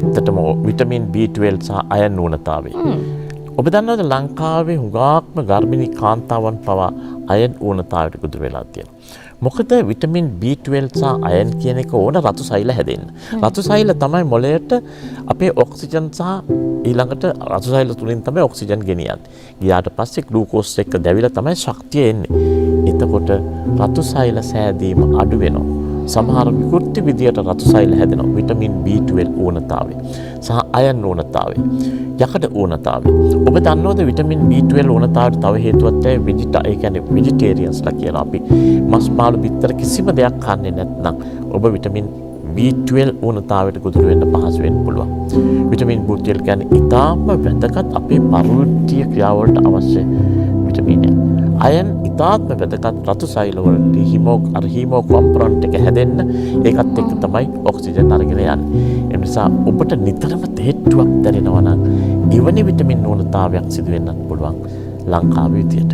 ඇත්තටම vitamin B12 සහ අයන් ඌනතාවය. ඔබ දන්නවද ලංකාවේ හුඟක්ම ගර්භිණී කාන්තාවන් පවා අයන් ඌනතාවයට ගොදුරු වෙලා තියෙනවා. මොකද විටමින් B12 සහ අයන් කියන එක ඕන රතු සෛල හැදෙන්න. රතු සෛල තමයි මොළයට අපේ ඔක්සිජන් සහ ඊළඟට රතු සෛල තුලින් තමයි ඔක්සිජන් ගෙනියන්නේ. ගියාට පස්සේ ග්ලූකෝස් එක්ක දැවිලා තමයි ශක්තිය එන්නේ. එතකොට රතු සෛල සෑදීම අඩු වෙනවා. සමහර විකෘති විදියට රතු සෛල හැදෙනවා. විටමින් B12 ඌනතාවය සහ අයන් ඌනතාවය. යකඩ ඌනතාවය. ඔබ දන්නවද විටමින් B12 ඌනතාවයට තව හේතුවක් තමයි ඒ කියන්නේ වෙජිටේරියන්ස්ලා කියලා අපි මස් මාළු බිත්තර කිසිම දෙයක් කන්නේ නැත්නම් ඔබ විටමින් B12 ඌනතාවයට ගොදුරු වෙන්න පහසු වෙන්න පුළුවන්. විටමින් B12 කියන්නේ ඉතාම වැදගත් අපේ පරිවෘත්තීය ක්‍රියාවලට අවශ්‍ය විටමිනයක්. අයන් ඉතාත්ම වැදගත් රතු සෛල වලට හීමෝ කොම්පොනන්ට් එක හැදෙන්න ඒකත් එක්ක තමයි ඔක්සිජන් අරගෙන යන්නේ. ඒ නිසා ඔබට නිතරම තෙහෙට්ටුවක් දැනෙනවා නම් එවැනි විටමින් ඌනතාවයක් සිදු වෙන්නත් පුළුවන් ලංකාවේ විදියට.